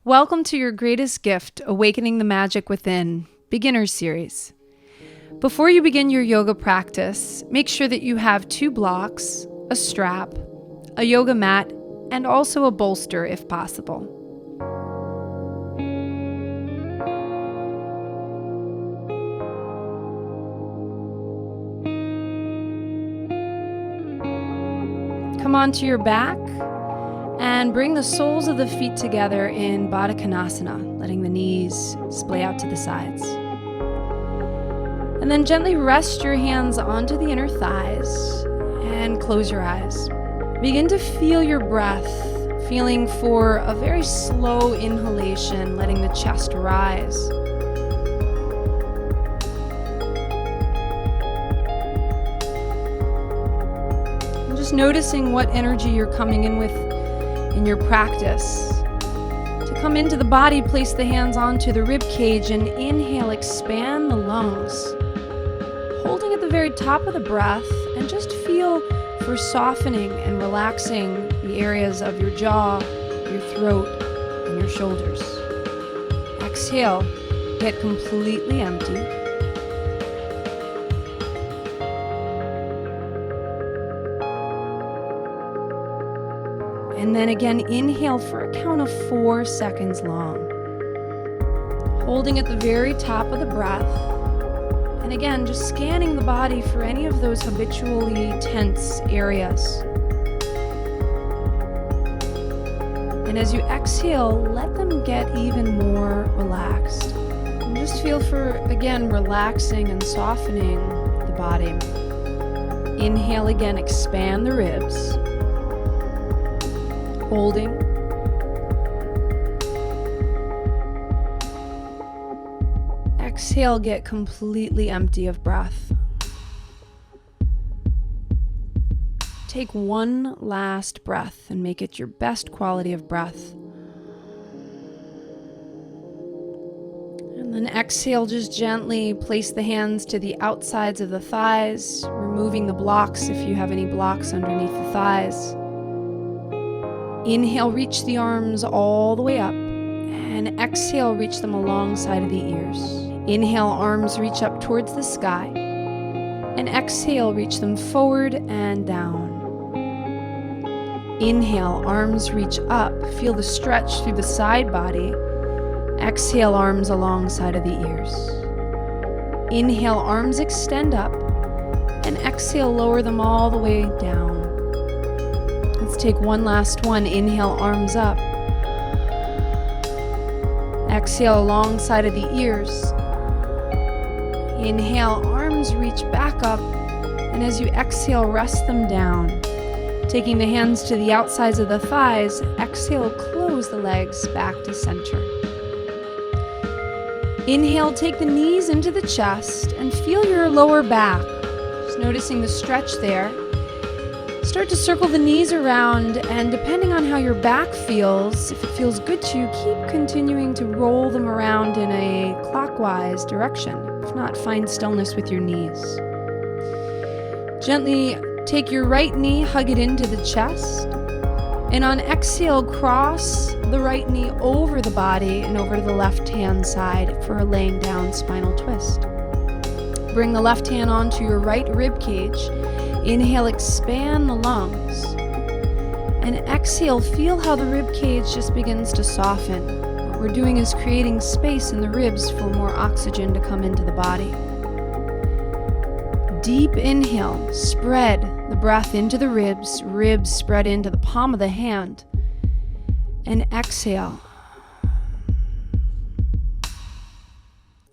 Welcome to your greatest gift, Awakening the Magic Within, Beginner Series. Before you begin your yoga practice, make sure that you have 2 blocks, a strap, a yoga mat, and also a bolster if possible. Come onto your back and bring the soles of the feet together in Baddha Konasana, letting the knees splay out to the sides. And then gently rest your hands onto the inner thighs and close your eyes. Begin to feel your breath, feeling for a very slow inhalation, letting the chest rise. And just noticing what energy you're coming in with in your practice. To come into the body, place the hands onto the rib cage and inhale, expand the lungs. Holding at the very top of the breath and just feel for softening and relaxing the areas of your jaw, your throat, and your shoulders. Exhale, get completely empty. And then again, inhale for a count of 4 seconds long. Holding at the very top of the breath. And again, just scanning the body for any of those habitually tense areas. And as you exhale, let them get even more relaxed. And just feel for, again, relaxing and softening the body. Inhale again, expand the ribs. Holding. Exhale, get completely empty of breath. Take one last breath and make it your best quality of breath. And then exhale, just gently place the hands to the outsides of the thighs, removing the blocks if you have any blocks underneath the thighs. Inhale, reach the arms all the way up, and exhale, reach them alongside of the ears. Inhale, arms reach up towards the sky, and exhale, reach them forward and down. Inhale, arms reach up, feel the stretch through the side body. Exhale, arms alongside of the ears. Inhale, arms extend up, and exhale, lower them all the way down. Let's take one last one. Inhale, arms up. Exhale, alongside of the ears. Inhale, arms reach back up. And as you exhale, rest them down. Taking the hands to the outsides of the thighs, exhale, close the legs back to center. Inhale, take the knees into the chest and feel your lower back. Just noticing the stretch there. Start to circle the knees around, and depending on how your back feels, if it feels good to you, keep continuing to roll them around in a clockwise direction. If not, find stillness with your knees. Gently take your right knee, hug it into the chest, and on exhale, cross the right knee over the body and over to the left hand side for a laying down spinal twist. Bring the left hand onto your right rib cage. Inhale, expand the lungs. And exhale, feel how the rib cage just begins to soften. What we're doing is creating space in the ribs for more oxygen to come into the body. Deep inhale, spread the breath into the ribs, ribs spread into the palm of the hand. And exhale.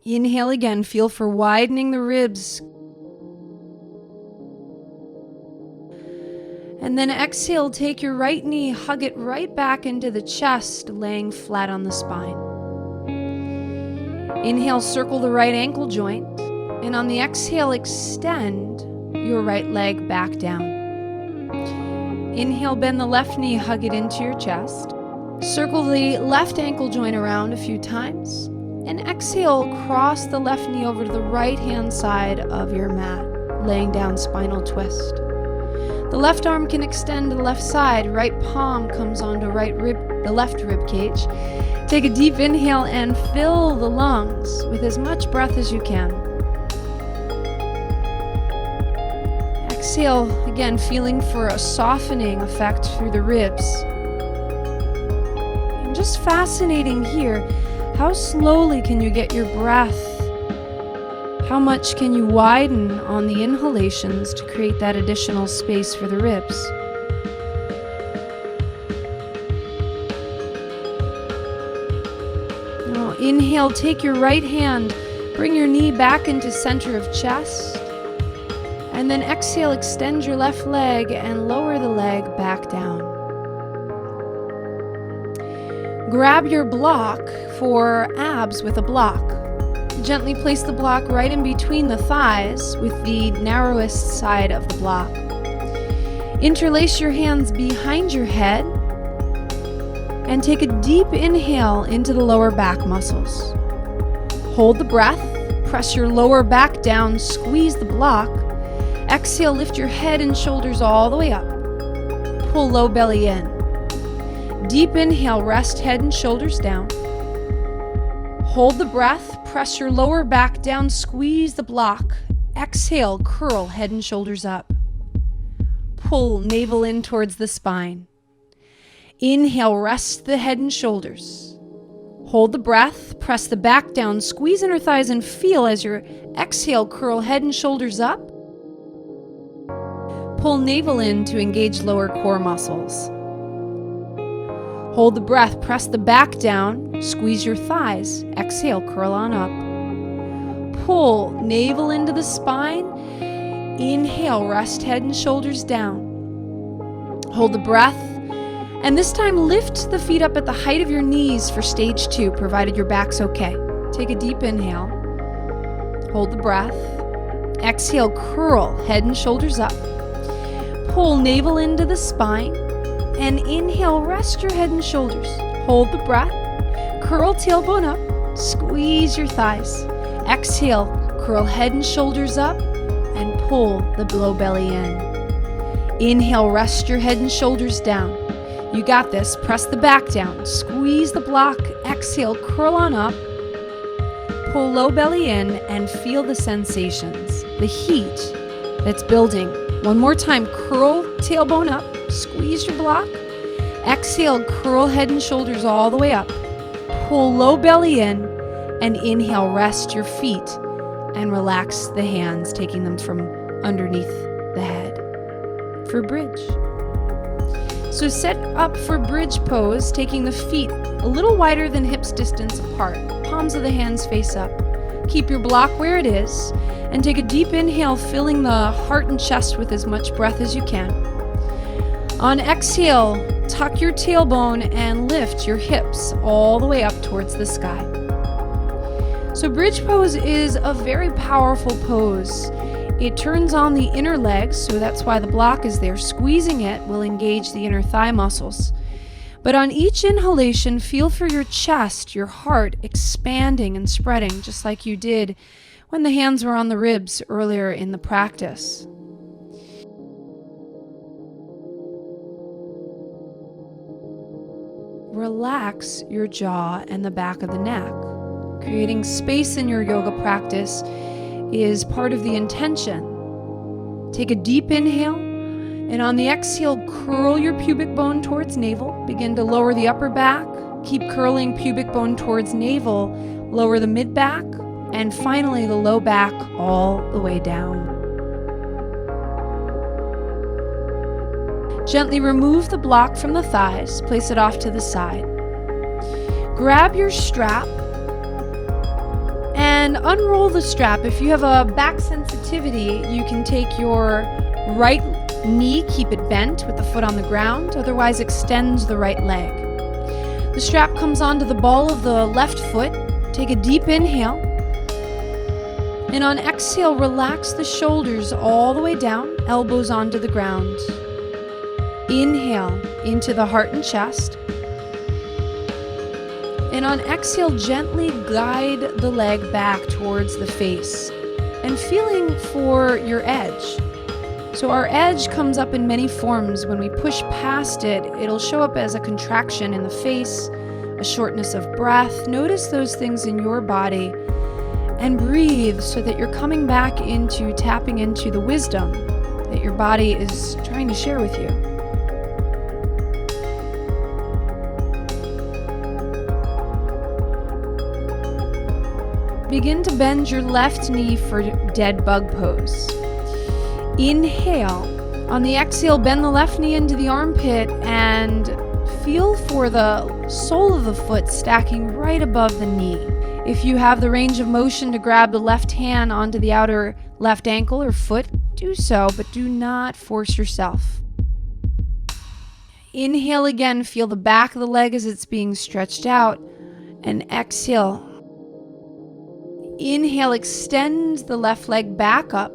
Inhale again, feel for widening the ribs. And then exhale, take your right knee, hug it right back into the chest, laying flat on the spine. Inhale, circle the right ankle joint, and on the exhale, extend your right leg back down. Inhale, bend the left knee, hug it into your chest. Circle the left ankle joint around a few times, and exhale, cross the left knee over to the right hand side of your mat, laying down spinal twist. The left arm can extend to the left side, right palm comes onto the left rib cage, Take a deep inhale and fill the lungs with as much breath as you can. Exhale, again, feeling for a softening effect through the ribs. And just fascinating here, how slowly can you get your breath? How much can you widen on the inhalations to create that additional space for the ribs? Now inhale, take your right hand, bring your knee back into center of chest. And then exhale, extend your left leg and lower the leg back down. Grab your block for abs with a block. Gently place the block right in between the thighs with the narrowest side of the block. Interlace your hands behind your head and take a deep inhale into the lower back muscles. Hold the breath, press your lower back down, squeeze the block. Exhale, lift your head and shoulders all the way up. Pull low belly in. Deep inhale, rest head and shoulders down. Hold the breath, press your lower back down, squeeze the block. Exhale, curl head and shoulders up. Pull navel in towards the spine. Inhale, rest the head and shoulders. Hold the breath, press the back down, squeeze inner thighs and feel as your exhale, curl head and shoulders up. Pull navel in to engage lower core muscles. Hold the breath, press the back down, squeeze your thighs, exhale, curl on up. Pull navel into the spine. Inhale, rest head and shoulders down. Hold the breath, and this time lift the feet up at the height of your knees for stage 2, provided your back's okay. Take a deep inhale. Hold the breath. Exhale, curl head and shoulders up. Pull navel into the spine. And inhale, rest your head and shoulders. Hold the breath. Curl tailbone up. Squeeze your thighs. Exhale, curl head and shoulders up. And pull the below belly in. Inhale, rest your head and shoulders down. You got this. Press the back down. Squeeze the block. Exhale, curl on up. Pull low belly in and feel the sensations, the heat that's building. One more time. Curl tailbone up. Squeeze your block. Exhale, curl head and shoulders all the way up. Pull low belly in and inhale, rest your feet and relax the hands, taking them from underneath the head for bridge. So set up for bridge pose, taking the feet a little wider than hips distance apart. Palms of the hands face up. Keep your block where it is and take a deep inhale, filling the heart and chest with as much breath as you can. On exhale, tuck your tailbone and lift your hips all the way up towards the sky. So bridge pose is a very powerful pose. It turns on the inner legs, so that's why the block is there. Squeezing it will engage the inner thigh muscles. But on each inhalation, feel for your chest, your heart expanding and spreading, just like you did when the hands were on the ribs earlier in the practice. Relax your jaw and the back of the neck. Creating space in your yoga practice is part of the intention. Take a deep inhale, and on the exhale, curl your pubic bone towards navel. Begin to lower the upper back. Keep curling pubic bone towards navel. Lower the mid back, and finally the low back all the way down. Gently remove the block from the thighs, place it off to the side. Grab your strap and unroll the strap. If you have a back sensitivity, you can take your right knee, keep it bent with the foot on the ground, otherwise extend the right leg. The strap comes onto the ball of the left foot. Take a deep inhale. And on exhale, relax the shoulders all the way down, elbows onto the ground. Inhale into the heart and chest. And on exhale, gently guide the leg back towards the face and feeling for your edge. So our edge comes up in many forms. When we push past it, it'll show up as a contraction in the face a shortness of breath. Notice those things in your body and breathe so that you're coming back into tapping into the wisdom that your body is trying to share with you. Begin to bend your left knee for dead bug pose. Inhale. On the exhale, bend the left knee into the armpit and feel for the sole of the foot stacking right above the knee. If you have the range of motion to grab the left hand onto the outer left ankle or foot, do so, but do not force yourself. Inhale again, feel the back of the leg as it's being stretched out, and exhale. Inhale, extend the left leg back up,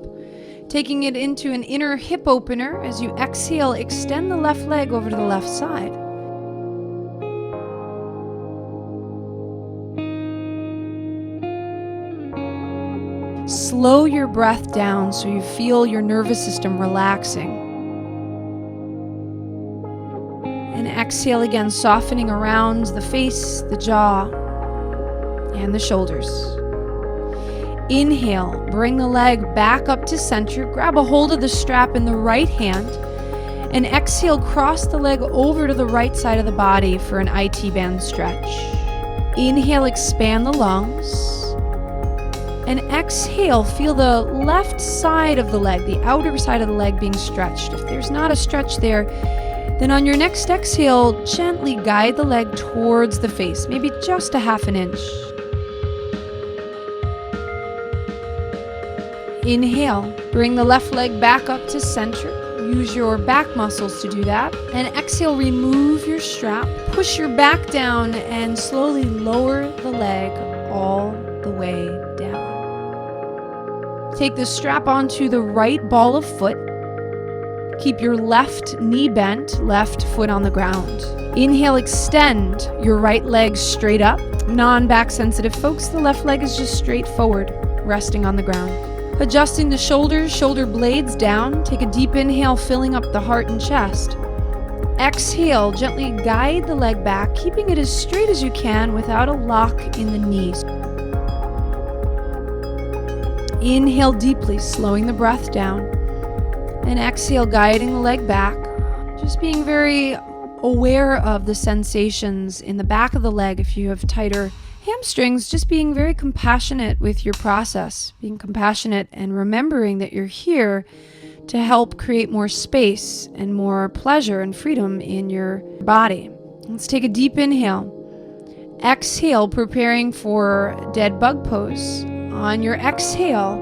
taking it into an inner hip opener. As you exhale, extend the left leg over to the left side. Slow your breath down so you feel your nervous system relaxing. And exhale again, softening around the face, the jaw, and the shoulders. Inhale, bring the leg back up to center, grab a hold of the strap in the right hand, and exhale, cross the leg over to the right side of the body for an IT band stretch. Inhale, expand the lungs, and exhale, feel the left side of the leg, the outer side of the leg being stretched. If there's not a stretch there, then on your next exhale, gently guide the leg towards the face, maybe just a half an inch. Inhale, bring the left leg back up to center. Use your back muscles to do that. And exhale, remove your strap. Push your back down and slowly lower the leg all the way down. Take the strap onto the right ball of foot. Keep your left knee bent, left foot on the ground. Inhale, extend your right leg straight up. Non-back sensitive folks, the left leg is just straight forward, resting on the ground. Adjusting the shoulders, shoulder blades down. Take a deep inhale, filling up the heart and chest. Exhale, gently guide the leg back, keeping it as straight as you can without a lock in the knees. Inhale deeply, slowing the breath down. And exhale, guiding the leg back. Just being very aware of the sensations in the back of the leg if you have tighter hamstrings, just being very compassionate with your process, being compassionate and remembering that you're here to help create more space and more pleasure and freedom in your body. Let's take a deep inhale. Exhale, preparing for dead bug pose. On your exhale,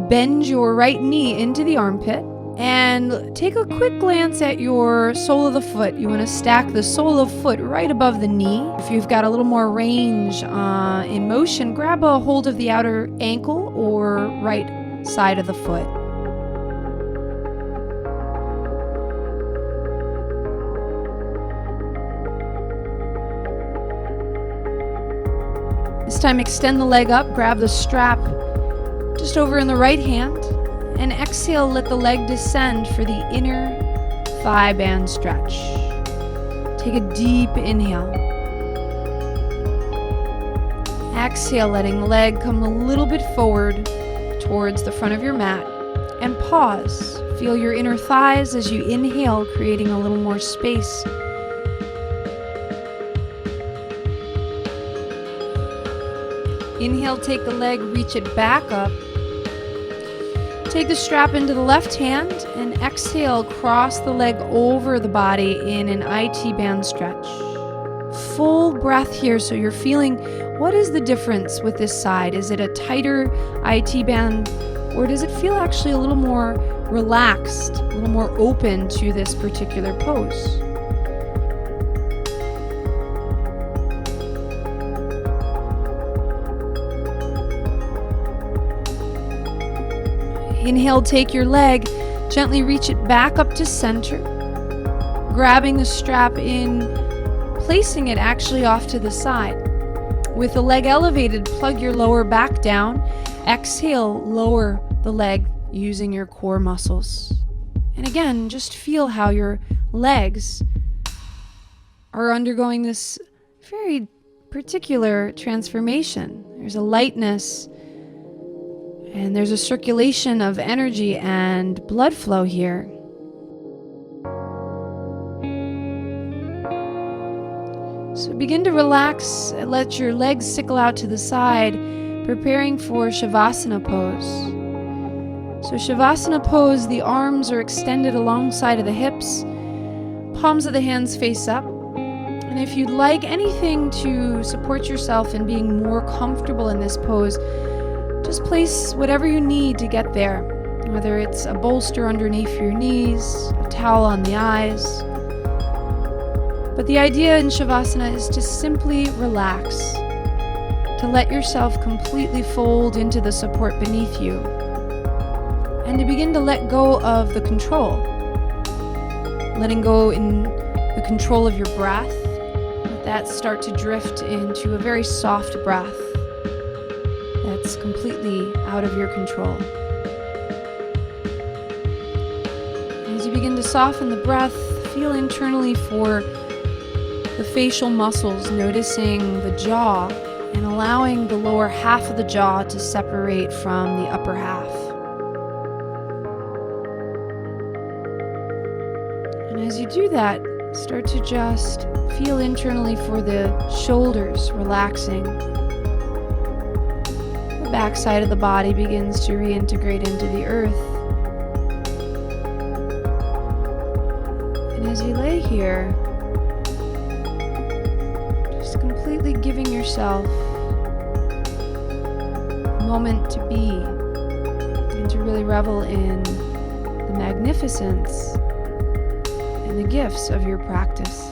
bend your right knee into the armpit and take a quick glance at your sole of the foot. You want to stack the sole of foot right above the knee. If you've got a little more range in motion, grab a hold of the outer ankle or right side of the foot. This time, extend the leg up, grab the strap just over in the right hand, and exhale, let the leg descend for the inner thigh band stretch. Take a deep inhale. Exhale, letting the leg come a little bit forward towards the front of your mat, and pause. Feel your inner thighs as you inhale, creating a little more space. Inhale, take the leg, reach it back up. Take the strap into the left hand and exhale, cross the leg over the body in an IT band stretch. Full breath here, so you're feeling what is the difference with this side. Is it a tighter IT band, or does it feel actually a little more relaxed, a little more open to this particular pose? Inhale, take your leg, gently reach it back up to center, grabbing the strap in, placing it actually off to the side. With the leg elevated, plug your lower back down. Exhale, lower the leg using your core muscles. And again, just feel how your legs are undergoing this very particular transformation. There's a lightness and there's a circulation of energy and blood flow here. So begin to relax, let your legs sickle out to the side, preparing for Shavasana pose. So Shavasana pose, the arms are extended alongside of the hips, palms of the hands face up. And if you'd like anything to support yourself in being more comfortable in this pose, just place whatever you need to get there, whether it's a bolster underneath your knees, a towel on the eyes. But the idea in Shavasana is to simply relax, to let yourself completely fold into the support beneath you, and to begin to let go of the control. Letting go in the control of your breath, let that start to drift into a very soft breath that's completely out of your control. As you begin to soften the breath, feel internally for the facial muscles, noticing the jaw and allowing the lower half of the jaw to separate from the upper half. And as you do that, start to just feel internally for the shoulders relaxing. The back side of the body begins to reintegrate into the earth. And as you lay here, completely giving yourself a moment to be and to really revel in the magnificence and the gifts of your practice.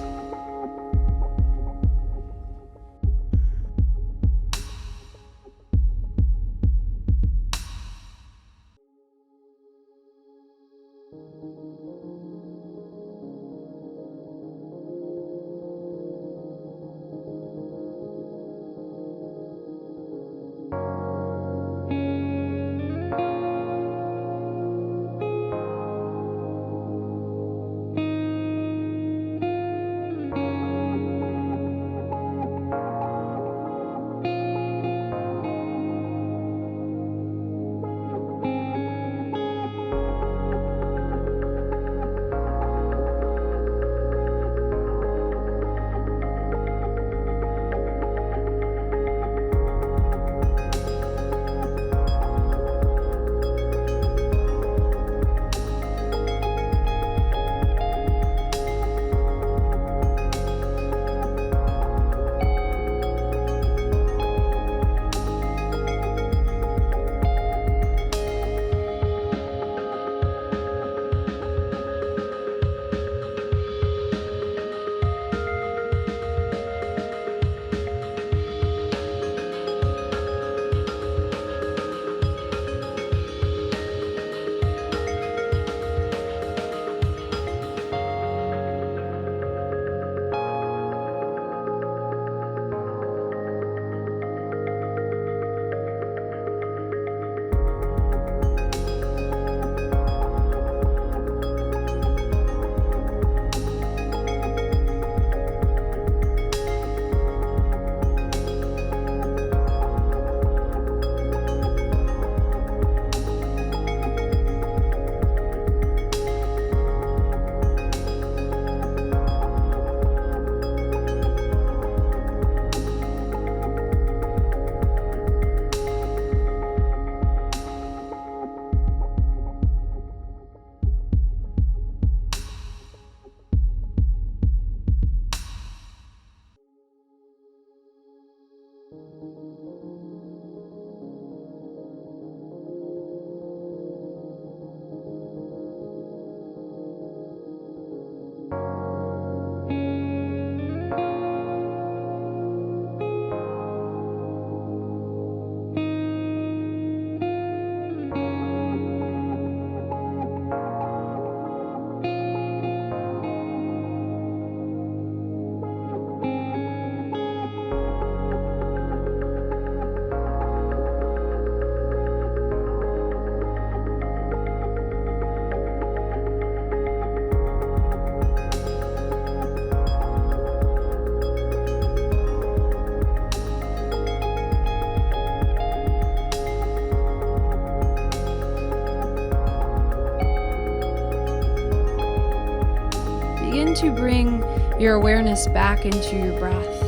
to bring your awareness back into your breath.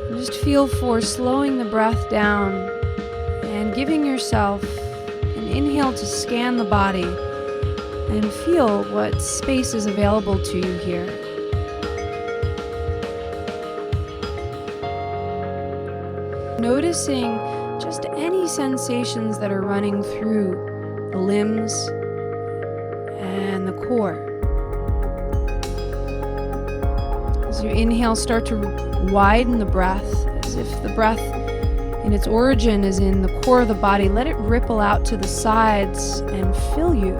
Just feel for slowing the breath down and giving yourself an inhale to scan the body and feel what space is available to you here. Noticing just any sensations that are running through the limbs and the core. As you inhale, start to widen the breath, as if the breath in its origin is in the core of the body. Let it ripple out to the sides and fill you.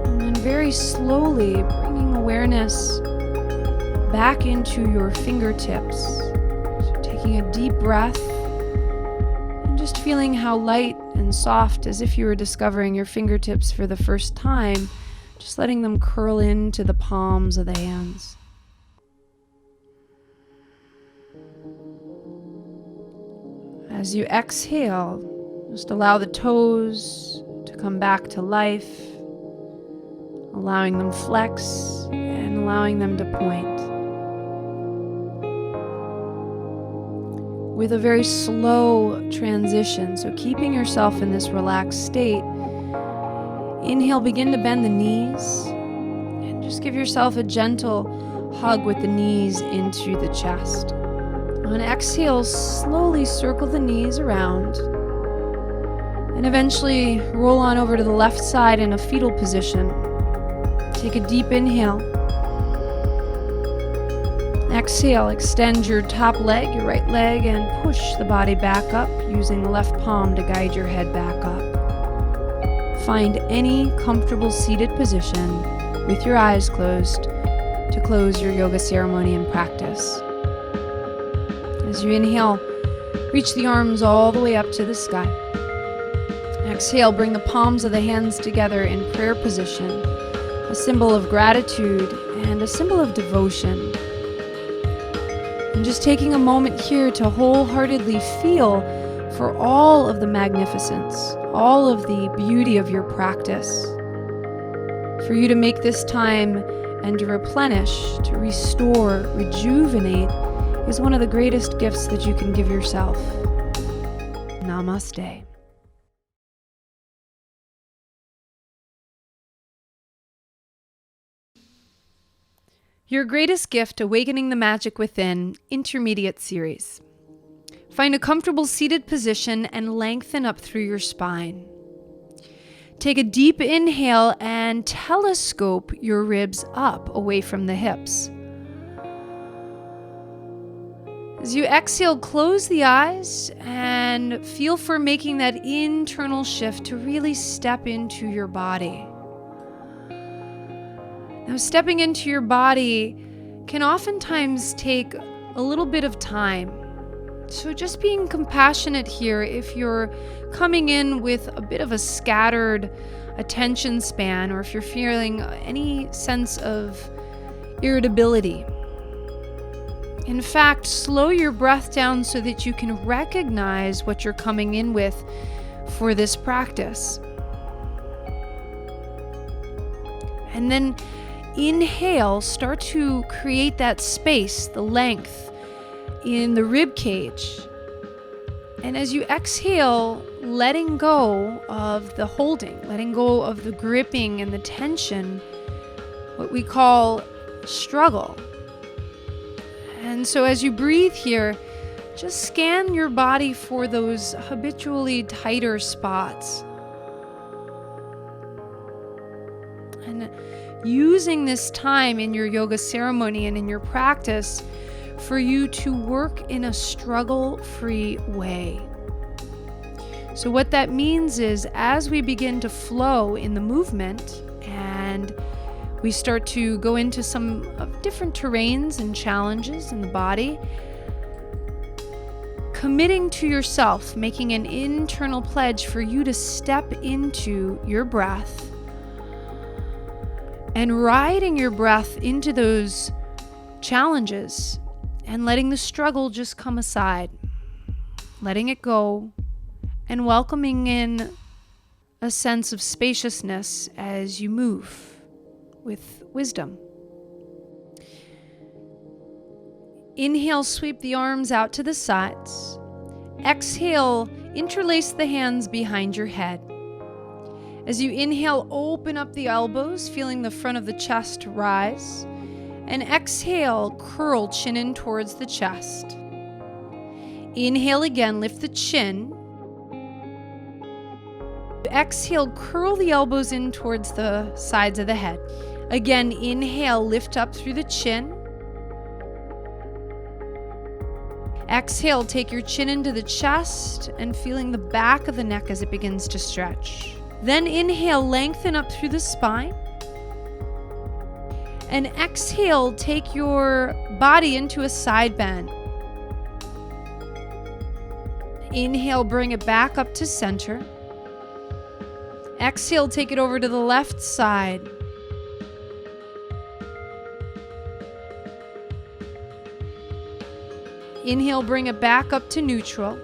And then very slowly bringing awareness back into your fingertips. So taking a deep breath and just feeling how light and soft, as if you were discovering your fingertips for the first time, just letting them curl into the palms of the hands. As you exhale, just allow the toes to come back to life, allowing them flex and allowing them to point. With a very slow transition, so keeping yourself in this relaxed state, inhale, begin to bend the knees, and just give yourself a gentle hug with the knees into the chest. On exhale, slowly circle the knees around, and eventually roll on over to the left side in a fetal position. Take a deep inhale. Exhale, extend your top leg, your right leg, and push the body back up using the left palm to guide your head back up. Find any comfortable seated position with your eyes closed to close your yoga ceremony and practice. As you inhale, reach the arms all the way up to the sky. Exhale, bring the palms of the hands together in prayer position, a symbol of gratitude and a symbol of devotion. And just taking a moment here to wholeheartedly feel for all of the magnificence, all of the beauty of your practice. For you to make this time and to replenish, to restore, rejuvenate is one of the greatest gifts that you can give yourself. Namaste. Your Greatest Gift, Awakening the Magic Within, Intermediate Series. Find a comfortable seated position and lengthen up through your spine. Take a deep inhale and telescope your ribs up away from the hips. As you exhale, close the eyes and feel for making that internal shift to really step into your body. Now, stepping into your body can oftentimes take a little bit of time. So just being compassionate here if you're coming in with a bit of a scattered attention span, or if you're feeling any sense of irritability. In fact, slow your breath down so that you can recognize what you're coming in with for this practice. And then inhale, start to create that space, the length in the rib cage. And as you exhale, letting go of the holding, letting go of the gripping and the tension, what we call struggle. And so as you breathe here, just scan your body for those habitually tighter spots. And using this time in your yoga ceremony and in your practice for you to work in a struggle-free way. So what that means is, as we begin to flow in the movement and we start to go into some of different terrains and challenges in the body, committing to yourself, making an internal pledge for you to step into your breath and riding your breath into those challenges and letting the struggle just come aside. letting it go, and welcoming in a sense of spaciousness as you move with wisdom. Inhale, sweep the arms out to the sides. Exhale, interlace the hands behind your head. As you inhale, open up the elbows, feeling the front of the chest rise. And exhale, curl chin in towards the chest. Inhale again, lift the chin. Exhale, curl the elbows in towards the sides of the head. Again, inhale, lift up through the chin. Exhale, take your chin into the chest and feeling the back of the neck as it begins to stretch. Then inhale, lengthen up through the spine. And exhale, take your body into a side bend. Inhale, bring it back up to center. Exhale, take it over to the left side. Inhale, bring it back up to neutral.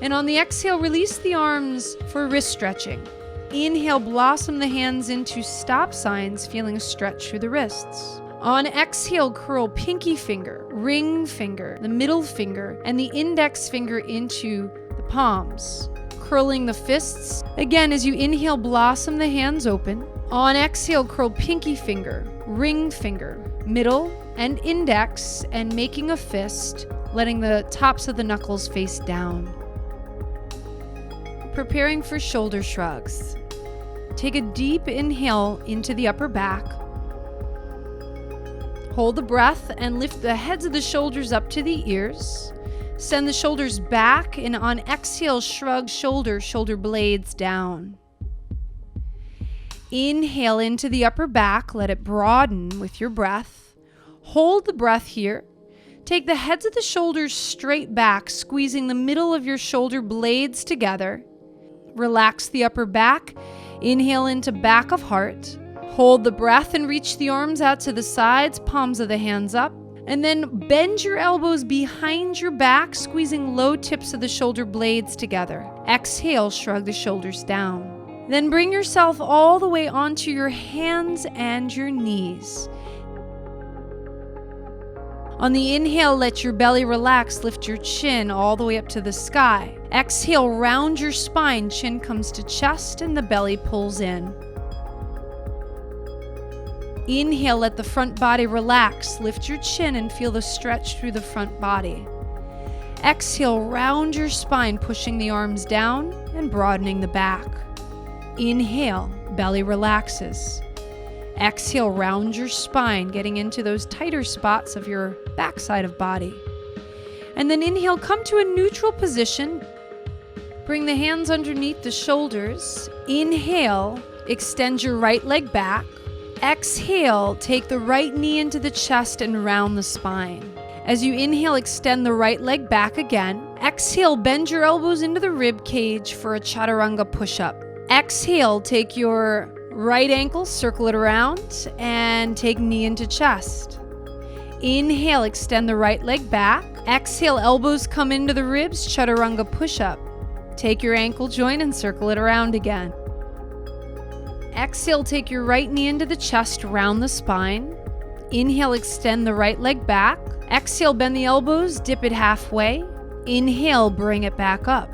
And on the exhale, release the arms for wrist stretching. Inhale, blossom the hands into stop signs, feeling a stretch through the wrists. On exhale, curl pinky finger, ring finger, the middle finger, and the index finger into the palms, curling the fists. Again, as you inhale, blossom the hands open. On exhale, curl pinky finger, ring finger, middle, and index, and making a fist, letting the tops of the knuckles face down. Preparing for shoulder shrugs. Take a deep inhale into the upper back. Hold the breath and lift the heads of the shoulders up to the ears. Send the shoulders back, and on exhale, shrug shoulder blades down. Inhale into the upper back. Let it broaden with your breath. Hold the breath here. Take the heads of the shoulders straight back, squeezing the middle of your shoulder blades together. Relax the upper back. Inhale into back of heart. Hold the breath and reach the arms out to the sides, palms of the hands up. And then bend your elbows behind your back, squeezing low tips of the shoulder blades together. Exhale, shrug the shoulders down. Then bring yourself all the way onto your hands and your knees. On the inhale, let your belly relax, lift your chin all the way up to the sky. Exhale, round your spine, chin comes to chest and the belly pulls in. Inhale, let the front body relax, lift your chin and feel the stretch through the front body. Exhale, round your spine, pushing the arms down and broadening the back. Inhale, belly relaxes. Exhale, round your spine, getting into those tighter spots of your backside of body. And then inhale, come to a neutral position. Bring the hands underneath the shoulders. Inhale, extend your right leg back. Exhale, take the right knee into the chest and round the spine. As you inhale, extend the right leg back again. Exhale, bend your elbows into the rib cage for a chaturanga push-up. Exhale, take your right ankle, circle it around, and take knee into chest. Inhale, extend the right leg back. Exhale, elbows come into the ribs, chaturanga push-up. Take your ankle joint and circle it around again. Exhale, take your right knee into the chest, round the spine. Inhale, extend the right leg back. Exhale, bend the elbows, dip it halfway. Inhale, bring it back up.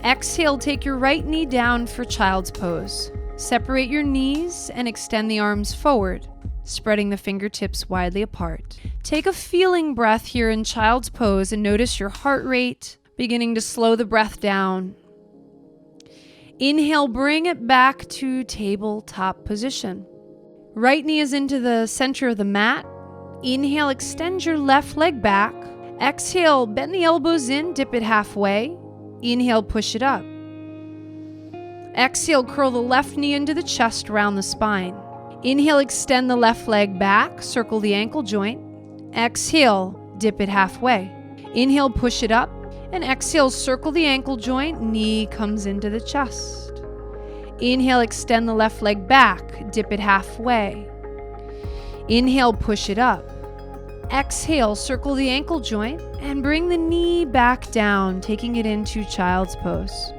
Exhale, take your right knee down for child's pose. Separate your knees and extend the arms forward, spreading the fingertips widely apart. Take a feeling breath here in child's pose and notice your heart rate, beginning to slow the breath down. Inhale, bring it back to tabletop position. Right knee is into the center of the mat. Inhale, extend your left leg back. Exhale, bend the elbows in, dip it halfway. Inhale, push it up. Exhale, curl the left knee into the chest, round the spine. Inhale, extend the left leg back, circle the ankle joint. Exhale, dip it halfway. Inhale, push it up. And exhale, circle the ankle joint, knee comes into the chest. Inhale, extend the left leg back, dip it halfway. Inhale, push it up. Exhale, circle the ankle joint and bring the knee back down, taking it into child's pose.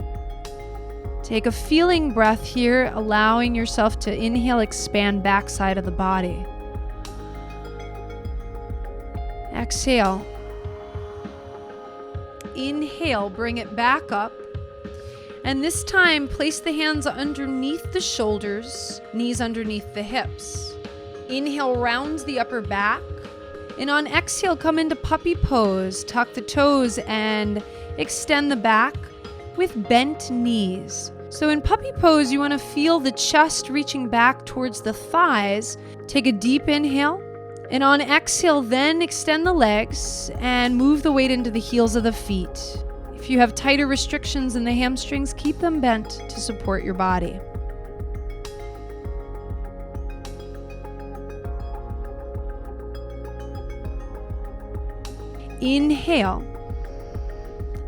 Take a feeling breath here, allowing yourself to inhale, expand backside of the body. Exhale. Inhale, bring it back up. And this time, place the hands underneath the shoulders, knees underneath the hips. Inhale, round the upper back. And on exhale, come into puppy pose. Tuck the toes and extend the back with bent knees. So in puppy pose, you want to feel the chest reaching back towards the thighs. Take a deep inhale. And on exhale, then extend the legs and move the weight into the heels of the feet. If you have tighter restrictions in the hamstrings, keep them bent to support your body. Inhale.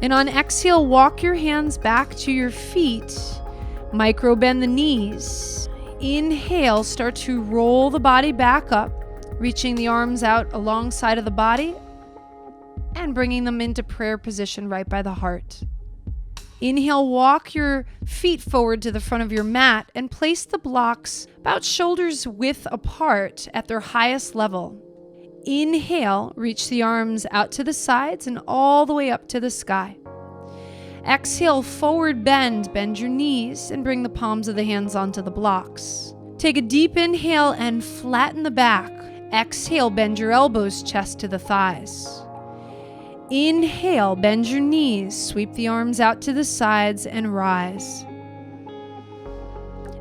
And on exhale, walk your hands back to your feet. Micro bend the knees. Inhale, start to roll the body back up, reaching the arms out alongside of the body and bringing them into prayer position right by the heart. Inhale, walk your feet forward to the front of your mat and place the blocks about shoulders width apart at their highest level. Inhale, reach the arms out to the sides and all the way up to the sky. Exhale, forward bend, bend your knees and bring the palms of the hands onto the blocks. Take a deep inhale and flatten the back. Exhale, bend your elbows, chest to the thighs. Inhale, bend your knees, sweep the arms out to the sides and rise.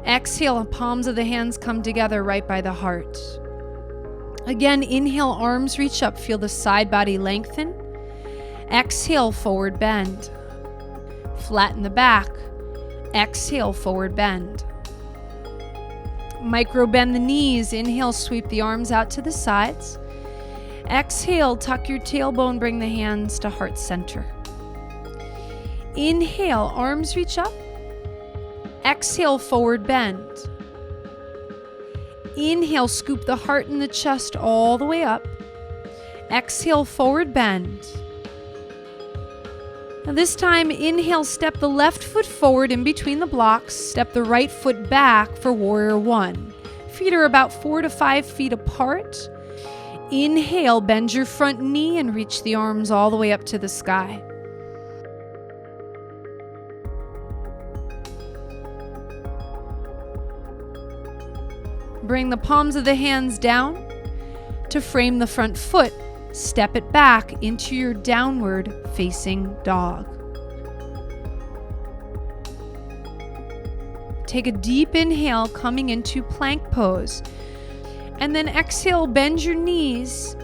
Exhale, palms of the hands come together right by the heart. Again, inhale, arms reach up, feel the side body lengthen. Exhale, forward bend. Flatten the back. Exhale, forward bend. Micro bend the knees. Inhale, sweep the arms out to the sides. Exhale, tuck your tailbone, bring the hands to heart center. Inhale, arms reach up. Exhale, forward bend. Inhale, scoop the heart and the chest all the way up. Exhale, forward bend. Now this time, inhale, step the left foot forward in between the blocks. Step the right foot back for warrior one. Feet are about 4 to 5 feet apart. Inhale, bend your front knee and reach the arms all the way up to the sky. Bring the palms of the hands down to frame the front foot. Step it back into your downward facing dog. Take a deep inhale, coming into plank pose. And then exhale, bend your knees.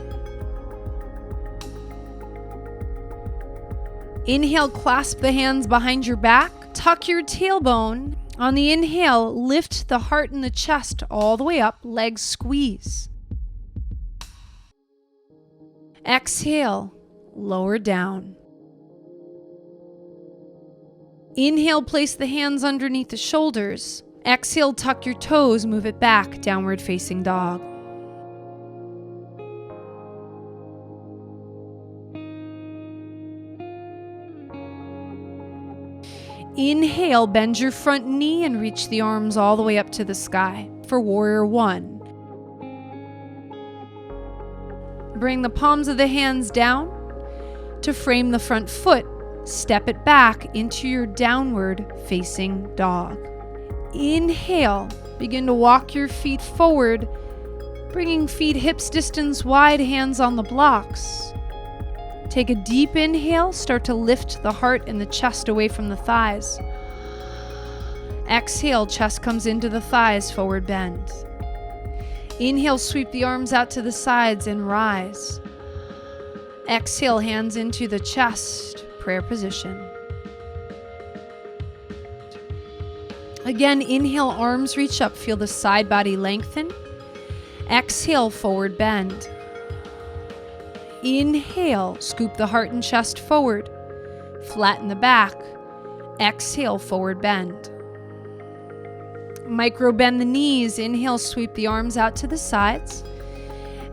Inhale, clasp the hands behind your back. Tuck your tailbone. On the inhale, lift the heart and the chest all the way up, legs squeeze. Exhale, lower down. Inhale, place the hands underneath the shoulders. Exhale, tuck your toes, move it back, downward facing dog. Inhale, bend your front knee and reach the arms all the way up to the sky for warrior one. Bring the palms of the hands down to frame the front foot. Step it back into your downward facing dog. Inhale, begin to walk your feet forward, bringing feet hips distance wide, hands on the blocks. Take a deep inhale, start to lift the heart and the chest away from the thighs. Exhale, chest comes into the thighs, forward bend. Inhale, sweep the arms out to the sides and rise. Exhale, hands into the chest, prayer position. Again, inhale, arms reach up, feel the side body lengthen. Exhale, forward bend. Inhale, scoop the heart and chest forward. Flatten the back. Exhale, forward bend. Micro bend the knees. Inhale, sweep the arms out to the sides.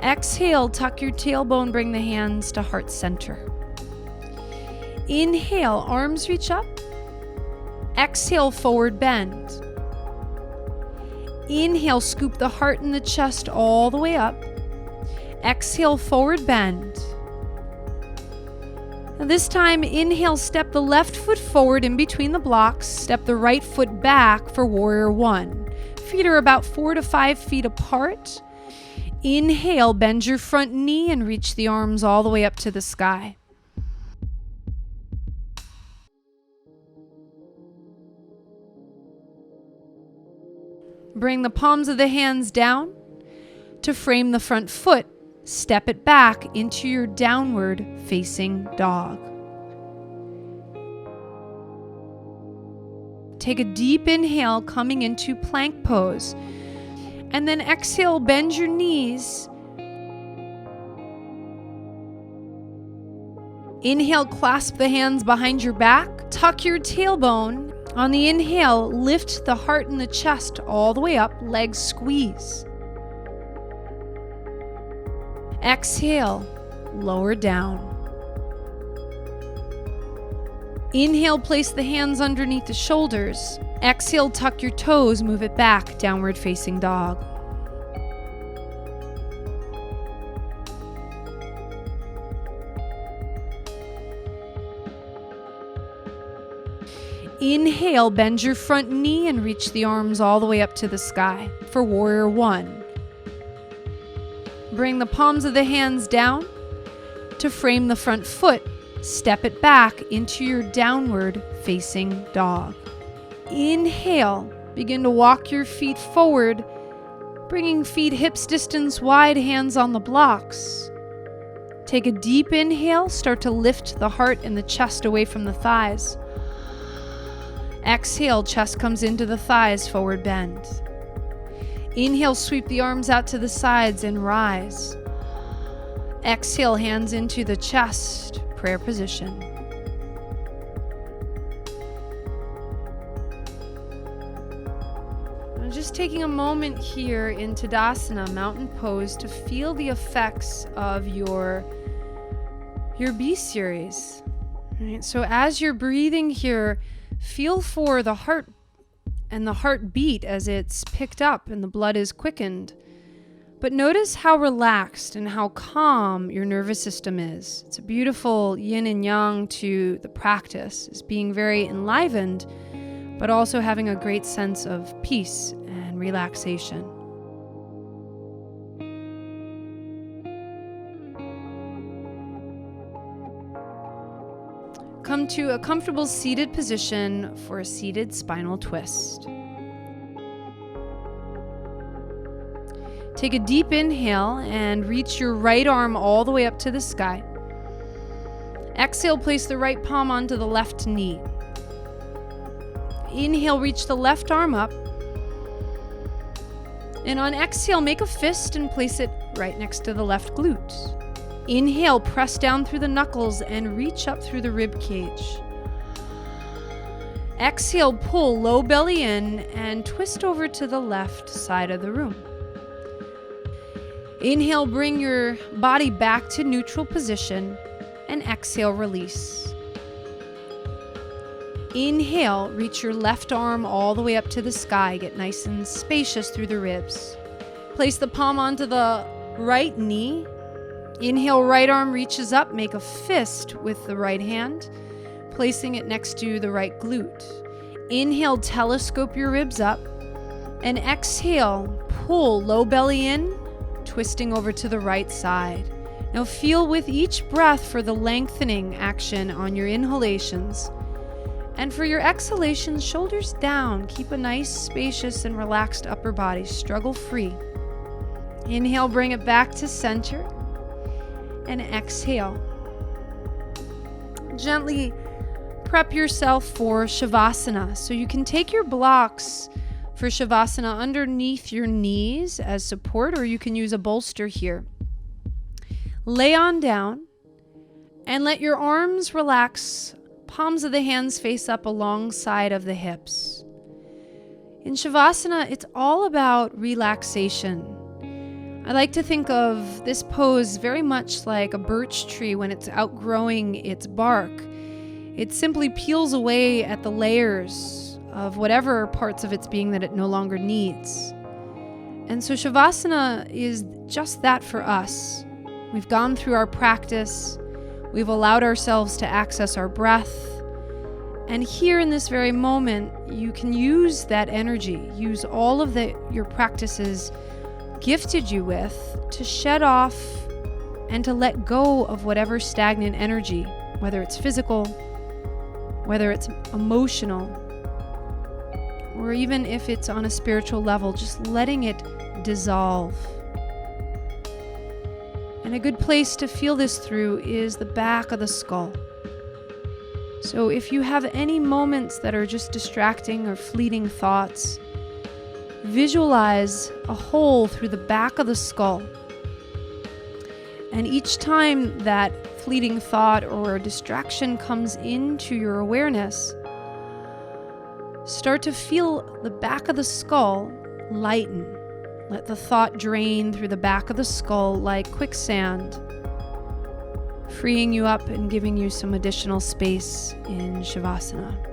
Exhale, tuck your tailbone, bring the hands to heart center. Inhale, arms reach up. Exhale, forward bend. Inhale, scoop the heart and the chest all the way up. Exhale, forward bend. And this time, inhale, step the left foot forward in between the blocks. Step the right foot back for warrior one. Feet are about 4 to 5 feet apart. Inhale, bend your front knee and reach the arms all the way up to the sky. Bring the palms of the hands down to frame the front foot. Step it back into your downward facing dog. Take a deep inhale coming into plank pose. And then exhale, bend your knees. Inhale, clasp the hands behind your back. Tuck your tailbone. On the inhale, lift the heart and the chest all the way up, legs squeeze. Exhale, lower down. Inhale, place the hands underneath the shoulders. Exhale, tuck your toes, move it back, downward facing dog. Inhale, bend your front knee and reach the arms all the way up to the sky for warrior one. Bring the palms of the hands down to frame the front foot. Step it back into your downward facing dog. Inhale, begin to walk your feet forward, bringing feet hips distance wide, hands on the blocks. Take a deep inhale, start to lift the heart and the chest away from the thighs. Exhale, chest comes into the thighs, forward bend. Inhale, sweep the arms out to the sides and rise. Exhale, hands into the chest, prayer position. I'm just taking a moment here in Tadasana, mountain pose, to feel the effects of your B series. All right, so as you're breathing here, feel for the heart and the heartbeat as it's picked up and the blood is quickened. But notice how relaxed and how calm your nervous system is. It's a beautiful yin and yang to the practice, is being very enlivened, but also having a great sense of peace and relaxation. Come to a comfortable seated position for a seated spinal twist. Take a deep inhale and reach your right arm all the way up to the sky. Exhale, place the right palm onto the left knee. Inhale, reach the left arm up. And on exhale, make a fist and place it right next to the left glute. Inhale, press down through the knuckles and reach up through the rib cage. Exhale, pull low belly in and twist over to the left side of the room. Inhale, bring your body back to neutral position, and exhale, release. Inhale, reach your left arm all the way up to the sky. Get nice and spacious through the ribs. Place the palm onto the right knee. Inhale, right arm reaches up. Make a fist with the right hand, placing it next to the right glute. Inhale, telescope your ribs up. And exhale, pull low belly in, twisting over to the right side. Now feel with each breath for the lengthening action on your inhalations. And for your exhalations, shoulders down. Keep a nice, spacious, and relaxed upper body, struggle-free. Inhale, bring it back to center. And exhale. Gently prep yourself for Shavasana. So you can take your blocks for Shavasana underneath your knees as support, or you can use a bolster here. Lay on down and let your arms relax, palms of the hands face up alongside of the hips. In Shavasana, it's all about relaxation. I like to think of this pose very much like a birch tree when it's outgrowing its bark. It simply peels away at the layers of whatever parts of its being that it no longer needs. And so Shavasana is just that for us. We've gone through our practice. We've allowed ourselves to access our breath. And here in this very moment, you can use that energy, use all of your practices gifted you with to shed off and to let go of whatever stagnant energy, whether it's physical, whether it's emotional, or even if it's on a spiritual level, just letting it dissolve. And a good place to feel this through is the back of the skull. So if you have any moments that are just distracting or fleeting thoughts, visualize a hole through the back of the skull. And each time that fleeting thought or distraction comes into your awareness, start to feel the back of the skull lighten. Let the thought drain through the back of the skull like quicksand, freeing you up and giving you some additional space in Shavasana.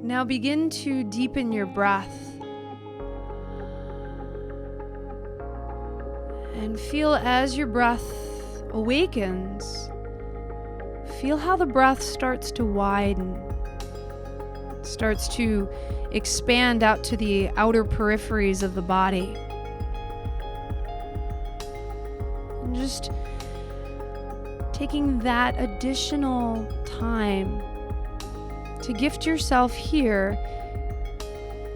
Now begin to deepen your breath and feel as your breath awakens, feel how the breath starts to widen, starts to expand out to the outer peripheries of the body. And just taking that additional time to gift yourself here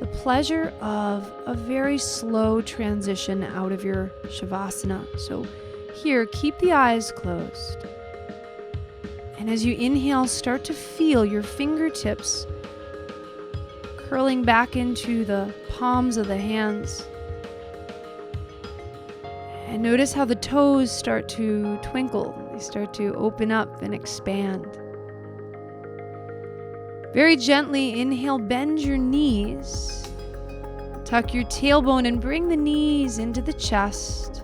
the pleasure of a very slow transition out of your Shavasana. So here, keep the eyes closed. And as you inhale, start to feel your fingertips curling back into the palms of the hands. And notice how the toes start to twinkle. They start to open up and expand. Very gently inhale, bend your knees. Tuck your tailbone and bring the knees into the chest.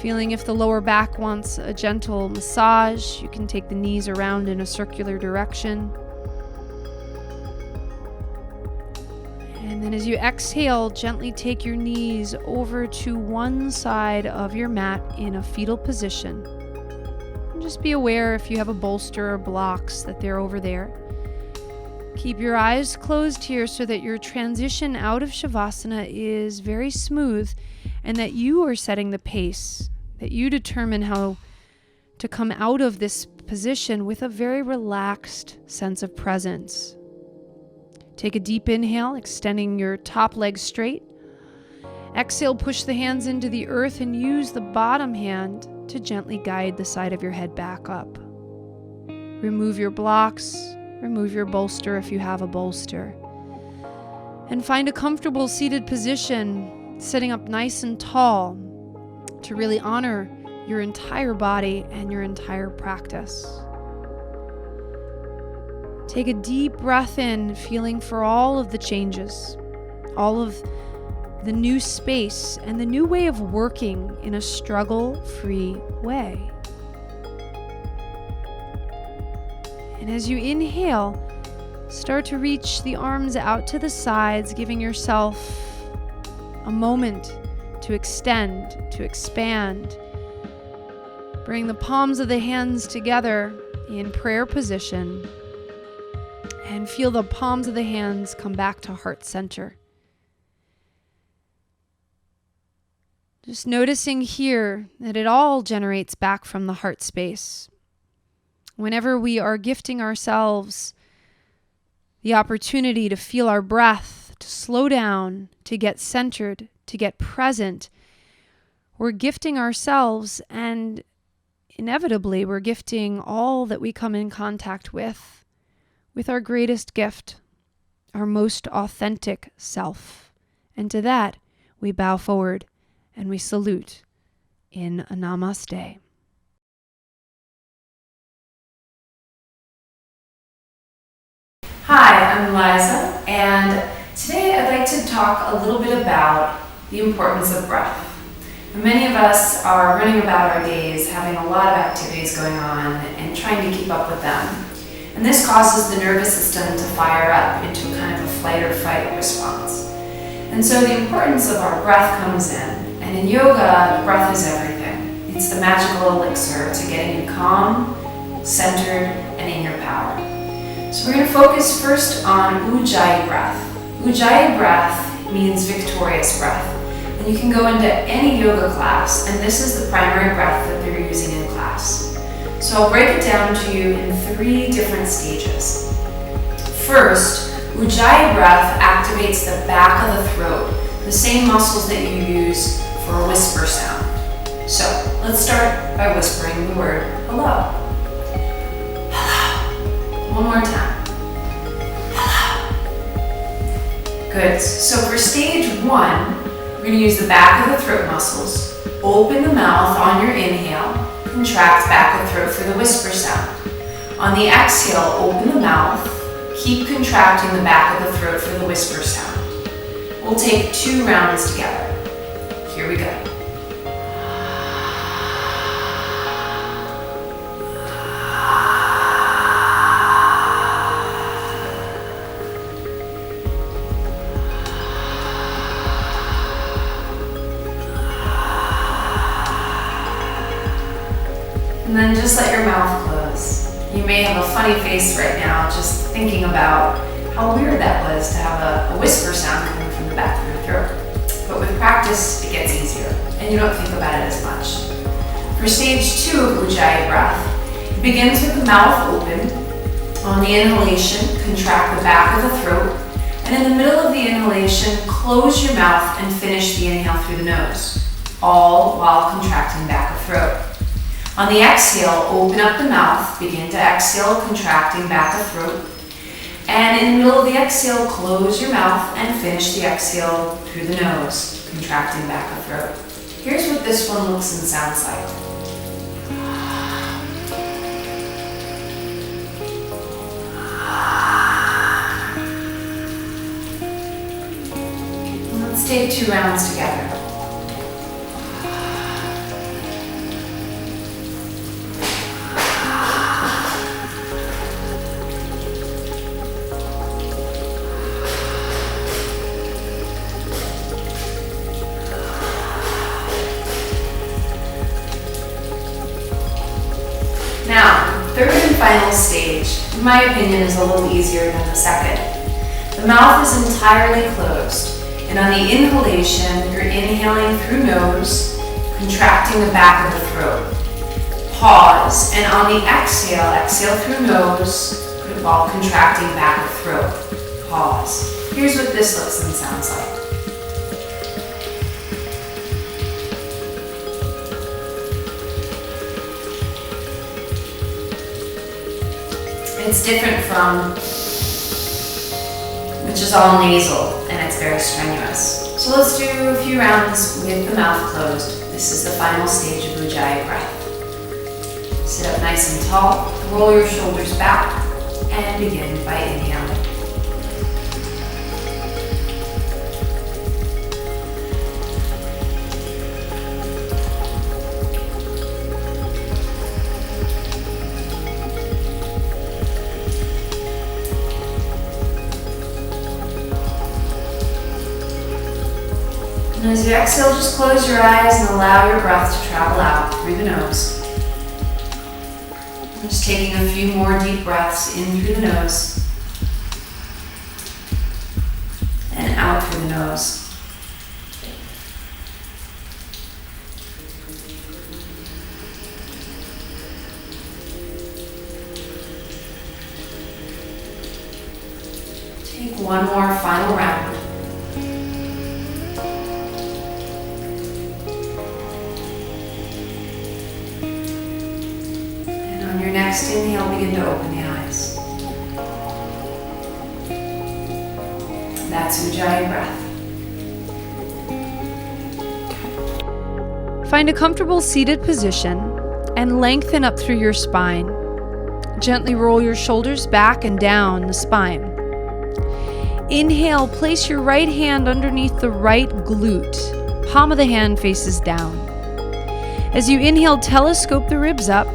Feeling if the lower back wants a gentle massage, you can take the knees around in a circular direction. And then as you exhale, gently take your knees over to one side of your mat in a fetal position. And just be aware if you have a bolster or blocks that they're over there. Keep your eyes closed here so that your transition out of Shavasana is very smooth and that you are setting the pace, that you determine how to come out of this position with a very relaxed sense of presence. Take a deep inhale, extending your top leg straight. Exhale, push the hands into the earth and use the bottom hand to gently guide the side of your head back up. Remove your blocks. Remove your bolster if you have a bolster. And find a comfortable seated position, sitting up nice and tall to really honor your entire body and your entire practice. Take a deep breath in, feeling for all of the changes, all of the new space and the new way of working in a struggle-free way. And as you inhale, start to reach the arms out to the sides, giving yourself a moment to extend, to expand. Bring the palms of the hands together in prayer position and feel the palms of the hands come back to heart center. Just noticing here that it all generates back from the heart space. Whenever we are gifting ourselves the opportunity to feel our breath, to slow down, to get centered, to get present, we're gifting ourselves, and inevitably we're gifting all that we come in contact with our greatest gift, our most authentic self. And to that, we bow forward and we salute in a namaste. Hi, I'm Liza, and today I'd like to talk a little bit about the importance of breath. And many of us are running about our days, having a lot of activities going on and trying to keep up with them. And this causes the nervous system to fire up into kind of a flight or fight response. And so the importance of our breath comes in. And in yoga, the breath is everything. It's the magical elixir to getting you calm, centered, and in your power. So we're going to focus first on Ujjayi breath. Ujjayi breath means victorious breath. And you can go into any yoga class, and this is the primary breath that they're using in class. So I'll break it down to you in 3 different stages. First, Ujjayi breath activates the back of the throat, the same muscles that you use for a whisper sound. So let's start by whispering the word hello. One more time. Hello. Good. So for stage 1, we're going to use the back of the throat muscles. Open the mouth on your inhale. Contract back of the throat for the whisper sound. On the exhale, open the mouth. Keep contracting the back of the throat for the whisper sound. We'll take 2 rounds together. Here we go. And then just let your mouth close. You may have a funny face right now just thinking about how weird that was to have a whisper sound coming from the back of your throat. But with practice, it gets easier, and you don't think about it as much. For stage 2 of Ujjayi breath, it begins with the mouth open. On the inhalation, contract the back of the throat, And in the middle of the inhalation, close your mouth and finish the inhale through the nose, all while contracting back the throat. On the exhale, open up the mouth, begin to exhale, contracting back the throat. And in the middle of the exhale, close your mouth and finish the exhale through the nose, contracting back the throat. Here's what this one looks and sounds like. Let's take 2 rounds together. Now, third and final stage, in my opinion, is a little easier than the second. The mouth is entirely closed, and on the inhalation, you're inhaling through nose, contracting the back of the throat. Pause, and on the exhale, exhale through nose, while contracting back of throat. Pause. Here's what this looks and sounds like. It's different from, which is all nasal, and it's very strenuous. So let's do a few rounds with the mouth closed. This is the final stage of Ujjayi breath. Sit up nice and tall, roll your shoulders back, and begin by inhaling. And as you exhale, just close your eyes and allow your breath to travel out through the nose. Just taking a few more deep breaths in through the nose and out through the nose. Take one more final round. On your next inhale, begin to open the eyes. That's Ujjayi breath. Find a comfortable seated position and lengthen up through your spine. Gently roll your shoulders back and down the spine. Inhale, place your right hand underneath the right glute. Palm of the hand faces down. As you inhale, telescope the ribs up.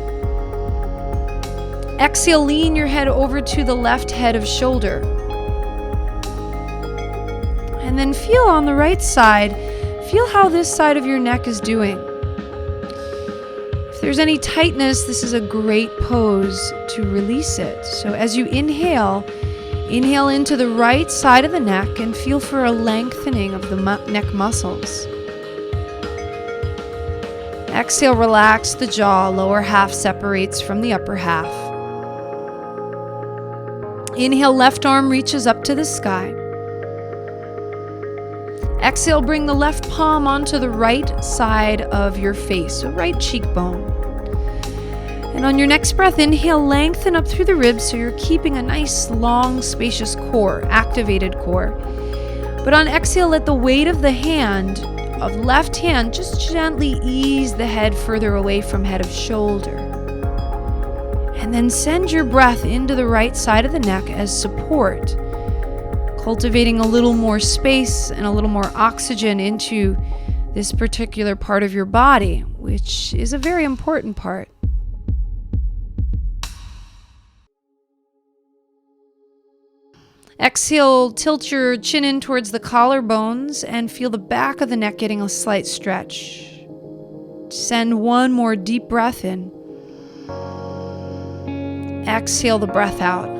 Exhale, lean your head over to the left head of shoulder. And then feel on the right side, feel how this side of your neck is doing. If there's any tightness, this is a great pose to release it. So as you inhale, inhale into the right side of the neck and feel for a lengthening of the neck muscles. Exhale, relax the jaw, lower half separates from the upper half. Inhale, left arm reaches up to the sky. Exhale, bring the left palm onto the right side of your face, so right cheekbone. And on your next breath, inhale, lengthen up through the ribs so you're keeping a nice, long, spacious core, activated core. But on exhale, let the weight of the hand, of left hand, just gently ease the head further away from head of shoulder. And then send your breath into the right side of the neck as support, cultivating a little more space and a little more oxygen into this particular part of your body, which is a very important part. Exhale, tilt your chin in towards the collarbones and feel the back of the neck getting a slight stretch. Send one more deep breath in. Exhale the breath out.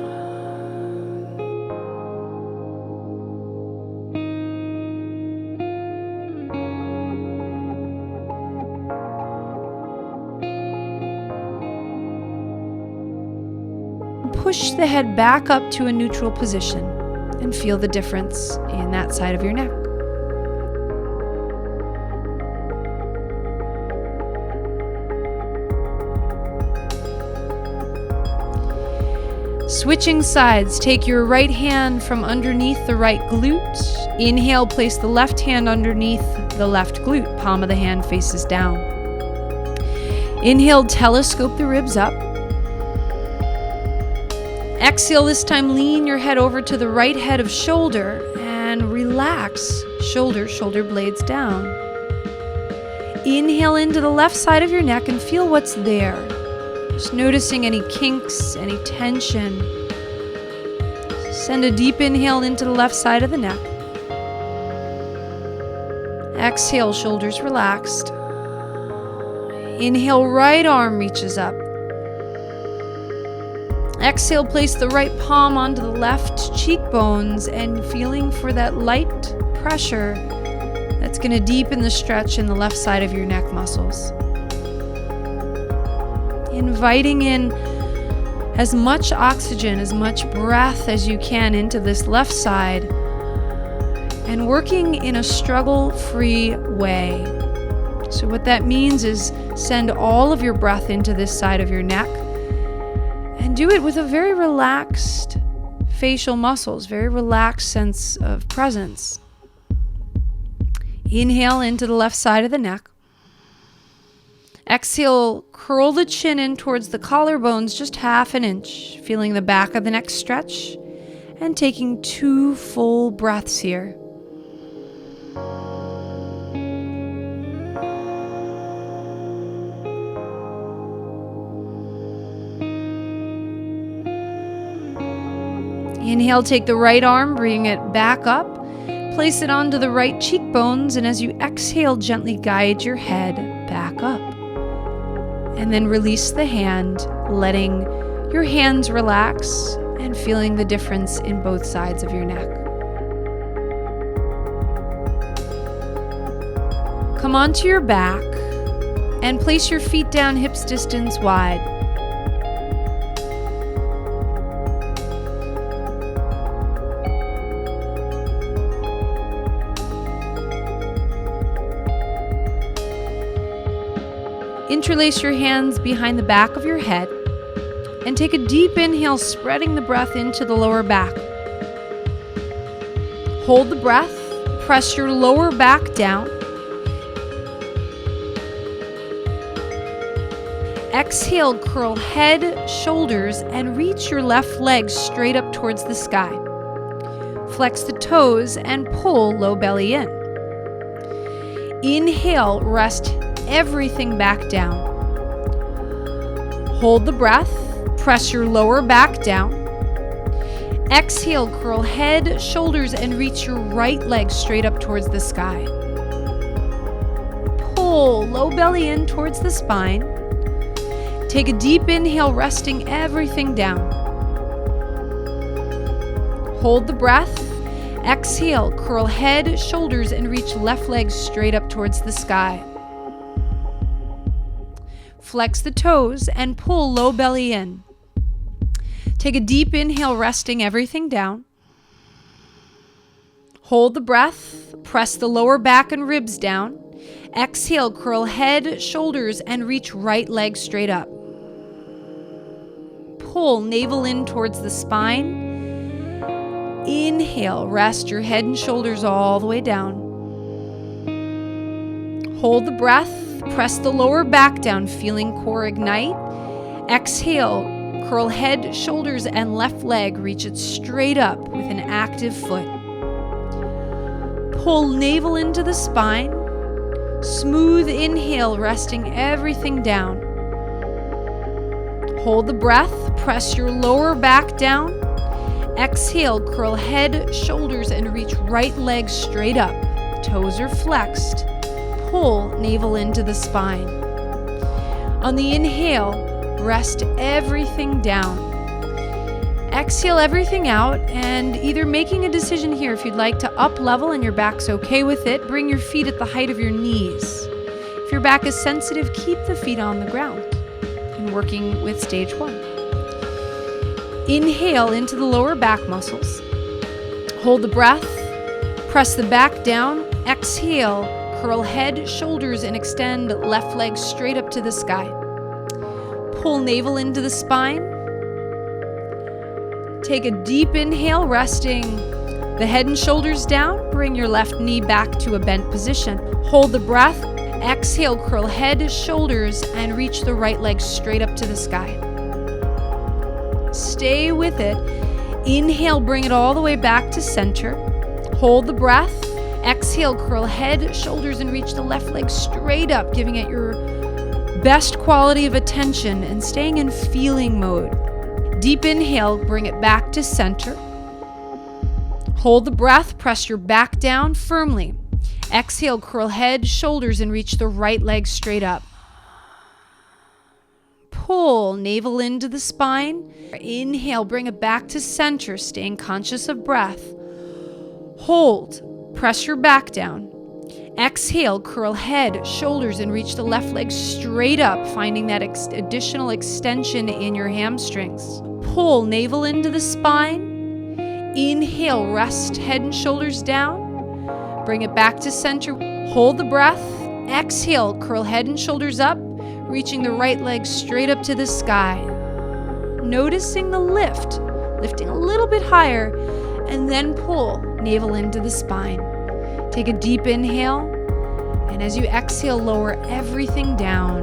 Push the head back up to a neutral position and feel the difference in that side of your neck. Switching sides, take your right hand from underneath the right glute. Inhale, place the left hand underneath the left glute. Palm of the hand faces down. Inhale, telescope the ribs up. Exhale, this time lean your head over to the right head of shoulder and relax shoulder blades down. Inhale into the left side of your neck and feel what's there. Just noticing any kinks, any tension. Send a deep inhale into the left side of the neck. Exhale, shoulders relaxed. Inhale, right arm reaches up. Exhale, place the right palm onto the left cheekbones and feeling for that light pressure that's going to deepen the stretch in the left side of your neck muscles. Inviting in as much oxygen, as much breath as you can into this left side and working in a struggle-free way. So what that means is send all of your breath into this side of your neck and do it with a very relaxed facial muscles, very relaxed sense of presence. Inhale into the left side of the neck. Exhale, curl the chin in towards the collarbones, just half an inch, feeling the back of the neck stretch, and taking 2 full breaths here. Inhale, take the right arm, bring it back up, place it onto the right cheekbones, and as you exhale, gently guide your head back up. And then release the hand, letting your hands relax and feeling the difference in both sides of your neck. Come onto your back and place your feet down hips distance wide. Interlace your hands behind the back of your head and take a deep inhale, spreading the breath into the lower back. Hold the breath, press your lower back down. Exhale, curl head, shoulders, and reach your left leg straight up towards the sky. Flex the toes and pull low belly in. Inhale, rest everything back down. Hold the breath, press your lower back down. Exhale, curl head, shoulders, and reach your right leg straight up towards the sky. Pull low belly in towards the spine. Take a deep inhale, resting everything down. Hold the breath. Exhale, curl head, shoulders, and reach left leg straight up towards the sky. Flex the toes and pull low belly in. Take a deep inhale, resting everything down. Hold the breath, press the lower back and ribs down. Exhale, curl head, shoulders, and reach right leg straight up. Pull navel in towards the spine. Inhale, rest your head and shoulders all the way down. Hold the breath. Press the lower back down, feeling core ignite. Exhale, curl head, shoulders, and left leg. Reach it straight up with an active foot. Pull navel into the spine. Smooth inhale, resting everything down. Hold the breath. Press your lower back down. Exhale, curl head, shoulders, and reach right leg straight up. Toes are flexed. Pull navel into the spine. On the inhale, rest everything down. Exhale everything out, and either making a decision here if you'd like to up level and your back's okay with it, bring your feet at the height of your knees. If your back is sensitive, keep the feet on the ground and working with stage 1. Inhale into the lower back muscles. Hold the breath. Press the back down. Exhale. Curl head, shoulders, and extend left leg straight up to the sky. Pull navel into the spine. Take a deep inhale, resting the head and shoulders down. Bring your left knee back to a bent position. Hold the breath. Exhale, curl head, shoulders, and reach the right leg straight up to the sky. Stay with it. Inhale, bring it all the way back to center. Hold the breath. Exhale, curl head, shoulders, and reach the left leg straight up, giving it your best quality of attention and staying in feeling mode. Deep inhale, bring it back to center. Hold the breath, press your back down firmly. Exhale, curl head, shoulders, and reach the right leg straight up. Pull navel into the spine. Inhale, bring it back to center, staying conscious of breath. Hold. Press your back down. Exhale, curl head, shoulders, and reach the left leg straight up, finding that additional extension in your hamstrings. Pull navel into the spine. Inhale, rest head and shoulders down. Bring it back to center. Hold the breath. Exhale, curl head and shoulders up, reaching the right leg straight up to the sky. Noticing the lift, lifting a little bit higher, and then pull navel into the spine. Take a deep inhale, and as you exhale, lower everything down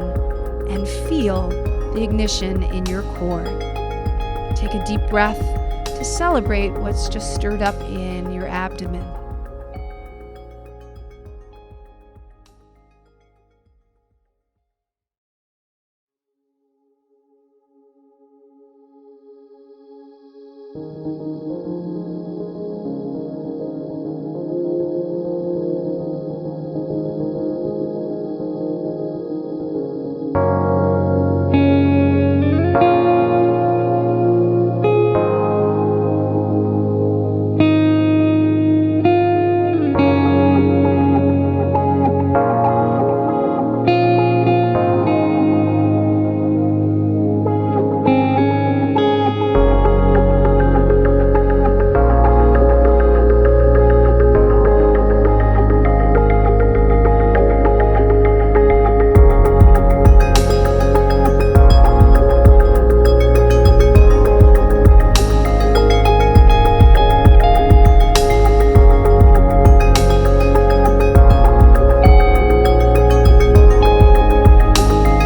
and feel the ignition in your core. Take a deep breath to celebrate what's just stirred up in your abdomen.